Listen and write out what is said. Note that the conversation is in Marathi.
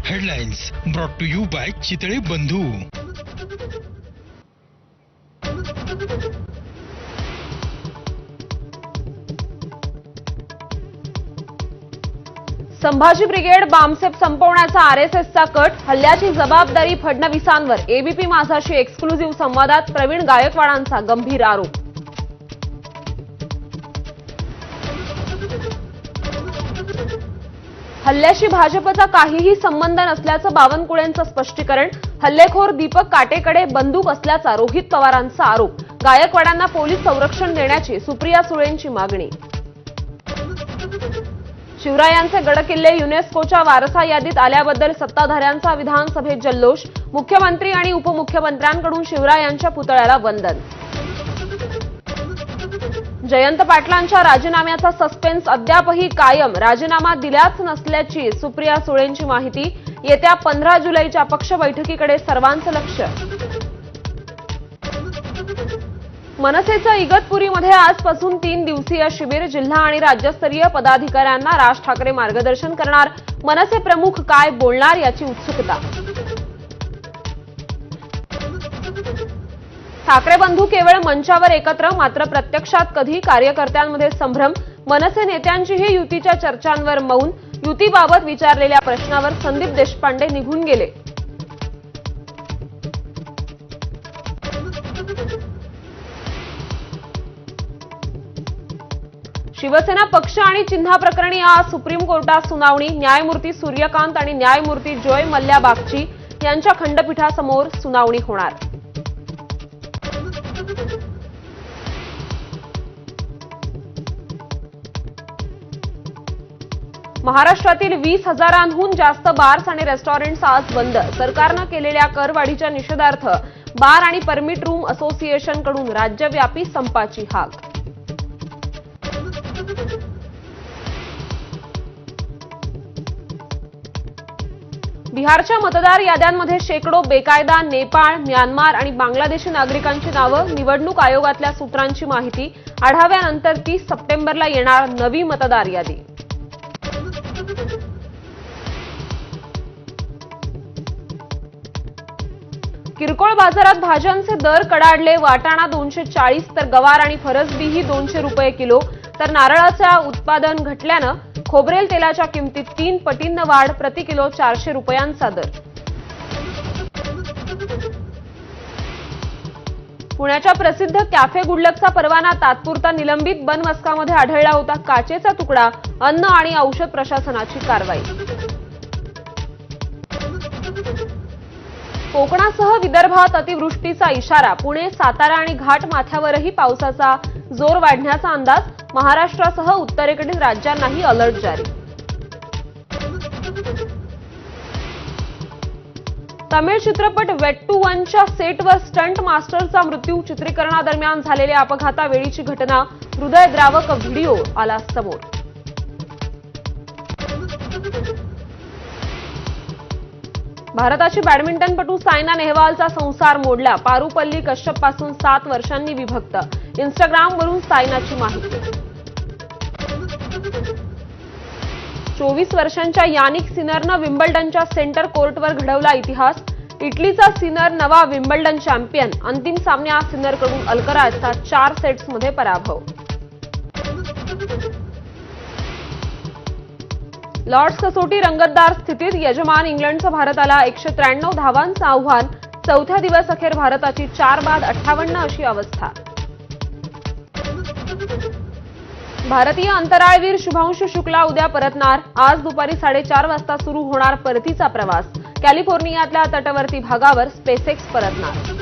Headlines brought to you by Chitale Bandhu. Sambhaji brigade BAMCEF संपवण्याचा आरएसएसचा कट. हल्ल्याची जबाबदारी फडणवीसांवर. एबीपी माझाशी एक्सक्लुझिव्ह संवादात प्रवीण गायकवाडांचा गंभीर आरोप. हल्ल्याशी भाजपचा काहीही संबंध नसल्याचं बावनकुळेंचं स्पष्टीकरण. हल्लेखोर दीपक काटेकडे बंदूक असल्याचा रोहित पवारांचा आरोप. गायकवाडांना पोलीस संरक्षण देण्याची सुप्रिया सुळेंची मागणी. शिवरायांचे गडकिल्ले युनेस्कोच्या वारसा यादीत आल्याबद्दल सत्ताधाऱ्यांचा विधानसभेत जल्लोष. मुख्यमंत्री आणि उपमुख्यमंत्र्यांकडून शिवरायांच्या पुतळ्याला वंदन. जयंत पाटलांच्या राजीनाम्याचा सस्पेन्स अद्यापही कायम. राजीनामा दिल्याच नसल्याची सुप्रिया सुळेंची माहिती. येत्या 15 जुलैच्या पक्ष बैठकीकडे सर्वांचं लक्ष. मनसेचं इगतपुरीमध्ये आजपासून 3 दिवसीय शिबिर. जिल्हा आणि राज्यस्तरीय पदाधिकाऱ्यांना राज ठाकरे मार्गदर्शन करणार. मनसे प्रमुख काय बोलणार याची उत्सुकता. ठाकरे बंधू केवळ मंचावर एकत्र, मात्र प्रत्यक्षात कधी. कार्यकर्त्यांमध्ये संभ्रम. मनसे नेत्यांचीही युतीच्या चर्चांवर मौन. युतीबाबत विचारलेल्या प्रश्नावर संदीप देशपांडे निघून गेले. शिवसेना पक्ष आणि चिन्हाप्रकरणी आज सुप्रीम कोर्टात सुनावणी. न्यायमूर्ती सूर्यकांत आणि न्यायमूर्ती जॉय मल्ल्या बागची यांच्या खंडपीठासमोर सुनावणी होणार. महाराष्ट्रातील 20,000हून जास्त बार्स आणि रेस्टॉरंट्स आज बंद. सरकारनं केलेल्या करवाढीच्या निषेधार्थ बार आणि परमिट रूम असोसिएशनकडून राज्यव्यापी संपाची हाक. बिहारच्या मतदार याद्यांमध्ये शेकडो बेकायदा नेपाळ, म्यानमार आणि बांगलादेशी नागरिकांची नावं. निवडणूक आयोगातल्या सूत्रांची माहिती. आढाव्यानंतर 30 सप्टेंबरला येणार नवी मतदार यादी. किरकोळ बाजारात भाज्यांचे दर कडाडले. वाटाणा 240 तर गवार आणि फरसबीही 200 रुपये किलो. तर नारळाचं उत्पादन घटल्यानं खोबरेल तेलाच्या किमतीत 3 पटींनी वाढ. प्रति किलो 400 रुपयांचा दर. पुण्याच्या प्रसिद्ध कॅफे गुडलकचा परवाना तात्पुरता निलंबित. बनमस्कामध्ये आढळला होता काचेचा तुकडा. अन्न आणि औषध प्रशासनाची कारवाई. कोकणासह विदर्भात अतिवृष्टीचा इशारा. पुणे, सातारा आणि घाट माथ्यावरही पावसाचा जोर वाढण्याचा अंदाज. महाराष्ट्रासह उत्तरेकडील राज्यांनाही अलर्ट जारी. तमिळ चित्रपट वेट्टू 1च्या सेटवर स्टंट मास्टरचा मृत्यू. चित्रीकरणादरम्यान झालेल्या अपघातावेळीची घटना. हृदयद्रावक व्हिडिओ आला समोर. भारताची बॅडमिंटनपटू सायना नेहवालचा संसार मोडला. पारुपल्ली कश्यपपासून 7 वर्षांनी विभक्त. इन्स्टाग्रामवरून सायनाची माहिती. 24 वर्षांच्या यानिक सिनरनं विम्बल्डनच्या सेंटर कोर्टवर घडवला इतिहास. इटलीचा सिनर नवा विम्बल्डन चॅम्पियन. अंतिम सामन्यात सिनरकडून अल्कराजचा 4 सेट्समध्ये पराभव. लॉर्ड्स कसोटी रंगतदार स्थितीत. यजमान इंग्लंडचं भारताला 193 धावांचं आव्हान. चौथ्या दिवस अखेर भारताची 4 बाद 58 अशी अवस्था. भारतीय अंतराळवीर शुभांशु शुक्ला उद्या परतणार. आज दुपारी 4:30 वाजता सुरू होणार परतीचा प्रवास. कॅलिफोर्नियातल्या तटवर्ती भागावर स्पेसएक्स परतणार.